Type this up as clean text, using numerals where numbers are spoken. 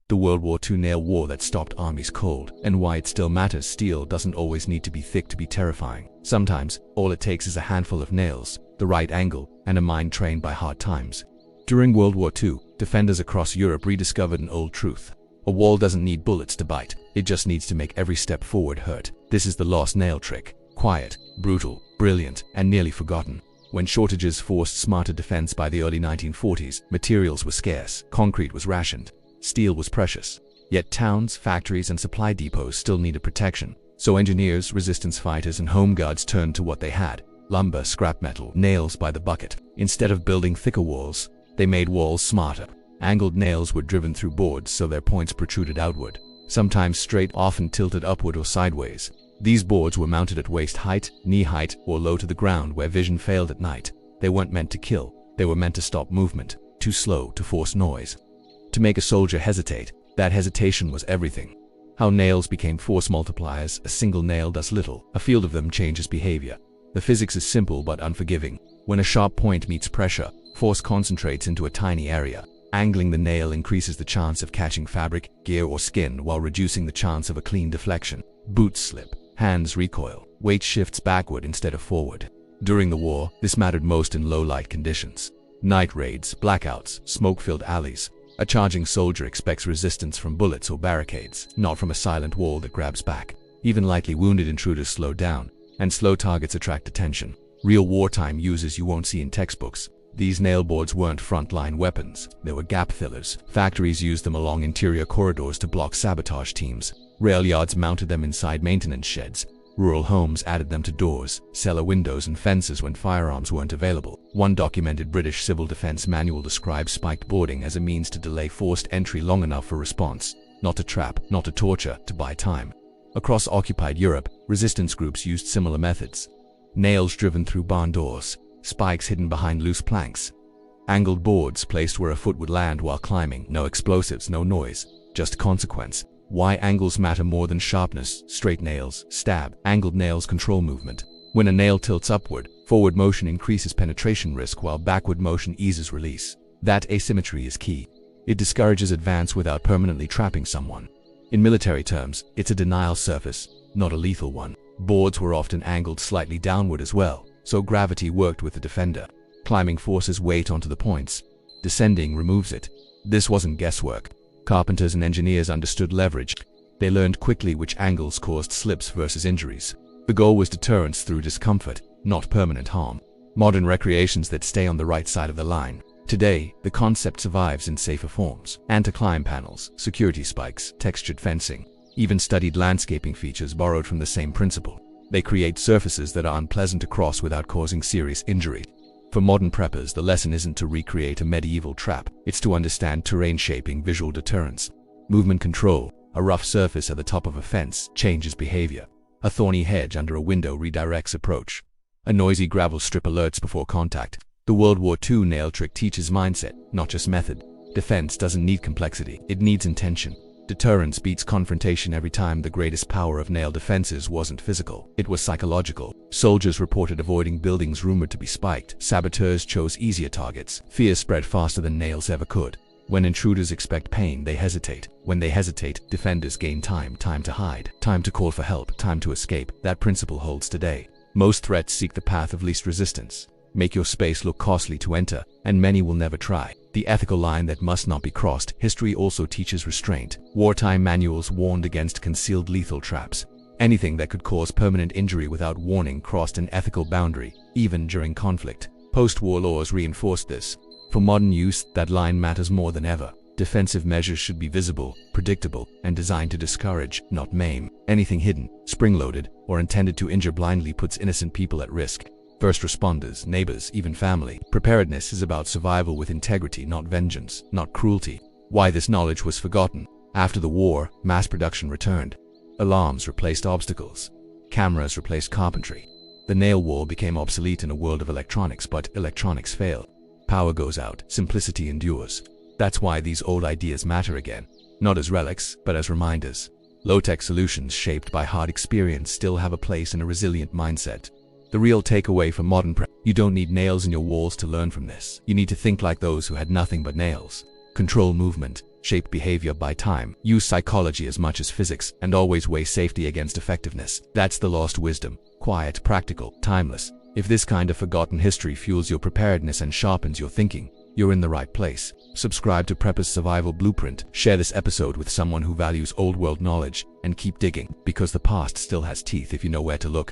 The World War II nail war that stopped armies cold, and why it still matters. Steel doesn't always need to be thick to be terrifying. Sometimes, all it takes is a handful of nails, the right angle, and a mind trained by hard times. During World War II, defenders across Europe rediscovered an old truth. A wall doesn't need bullets to bite, it just needs to make every step forward hurt. This is the lost nail trick. Quiet, brutal, brilliant, and nearly forgotten. When shortages forced smarter defense by the early 1940s, materials were scarce, concrete was rationed, steel was precious. Yet towns, factories, and supply depots still needed protection. So engineers, resistance fighters, and home guards turned to what they had: lumber, scrap metal, nails by the bucket. Instead of building thicker walls, they made walls smarter. Angled nails were driven through boards so their points protruded outward, sometimes straight, often tilted upward or sideways. These boards were mounted at waist height, knee height, or low to the ground where vision failed at night. They weren't meant to kill, they were meant to stop movement, too slow to force noise. To make a soldier hesitate, that hesitation was everything. How nails became force multipliers. A single nail does little, a field of them changes behavior. The physics is simple but unforgiving. When a sharp point meets pressure, force concentrates into a tiny area. Angling the nail increases the chance of catching fabric, gear, or skin while reducing the chance of a clean deflection. Boots slip, hands recoil, weight shifts backward instead of forward. During the war, this mattered most in low-light conditions. Night raids, blackouts, smoke-filled alleys. A charging soldier expects resistance from bullets or barricades, not from a silent wall that grabs back. Even lightly wounded intruders slow down, and slow targets attract attention. Real wartime uses you won't see in textbooks. These nail boards weren't frontline weapons, they were gap fillers. Factories used them along interior corridors to block sabotage teams. Rail yards mounted them inside maintenance sheds. Rural homes added them to doors, cellar windows, and fences when firearms weren't available. One documented British civil defense manual describes spiked boarding as a means to delay forced entry long enough for response. Not to trap, not to torture, to buy time. Across occupied Europe, resistance groups used similar methods. Nails driven through barn doors, spikes hidden behind loose planks, angled boards placed where a foot would land while climbing. No explosives, no noise, just consequence. Why angles matter more than sharpness. Straight nails stab, angled nails control movement. When a nail tilts upward, forward motion increases penetration risk while backward motion eases release. That asymmetry is key. It discourages advance without permanently trapping someone. In military terms, it's a denial surface, not a lethal one. Boards were often angled slightly downward as well, so gravity worked with the defender. Climbing forces weight onto the points. Descending removes it. This wasn't guesswork. Carpenters and engineers understood leverage. They learned quickly which angles caused slips versus injuries. The goal was deterrence through discomfort, not permanent harm. Modern recreations that stay on the right side of the line. Today, the concept survives in safer forms. Anti-climb panels, security spikes, textured fencing. Even studied landscaping features borrowed from the same principle. They create surfaces that are unpleasant to cross without causing serious injury. For modern preppers, the lesson isn't to recreate a medieval trap, it's to understand terrain shaping, visual deterrence. Movement control. A rough surface at the top of a fence changes behavior. A thorny hedge under a window redirects approach. A noisy gravel strip alerts before contact. The World War II nail trick teaches mindset, not just method. Defense doesn't need complexity, it needs intention. Deterrence beats confrontation every time. The greatest power of nail defenses wasn't physical, it was psychological. Soldiers reported avoiding buildings rumored to be spiked. Saboteurs chose easier targets. Fear spread faster than nails ever could. When intruders expect pain, they hesitate. When they hesitate, defenders gain time. Time to hide, time to call for help, time to escape. That principle holds today. Most threats seek the path of least resistance. Make your space look costly to enter, and many will never try. The ethical line that must not be crossed. History also teaches restraint. Wartime manuals warned against concealed lethal traps. Anything that could cause permanent injury without warning crossed an ethical boundary, even during conflict. Post-war laws reinforced this. For modern use, that line matters more than ever. Defensive measures should be visible, predictable, and designed to discourage, not maim. Anything hidden, spring-loaded, or intended to injure blindly puts innocent people at risk. First responders, neighbors, even family. Preparedness is about survival with integrity, not vengeance, not cruelty. Why this knowledge was forgotten. After the war, mass production returned. Alarms replaced obstacles. Cameras replaced carpentry. The nail wall became obsolete in a world of electronics, but electronics fail. Power goes out, simplicity endures. That's why these old ideas matter again. Not as relics, but as reminders. Low-tech solutions shaped by hard experience still have a place in a resilient mindset. The real takeaway for modern prep: you don't need nails in your walls to learn from this. You need to think like those who had nothing but nails. Control movement, shape behavior by time. Use psychology as much as physics, and always weigh safety against effectiveness. That's the lost wisdom. Quiet, practical, timeless. If this kind of forgotten history fuels your preparedness and sharpens your thinking, you're in the right place. Subscribe to Prepper's Survival Blueprint. Share this episode with someone who values old world knowledge, and keep digging, because the past still has teeth if you know where to look.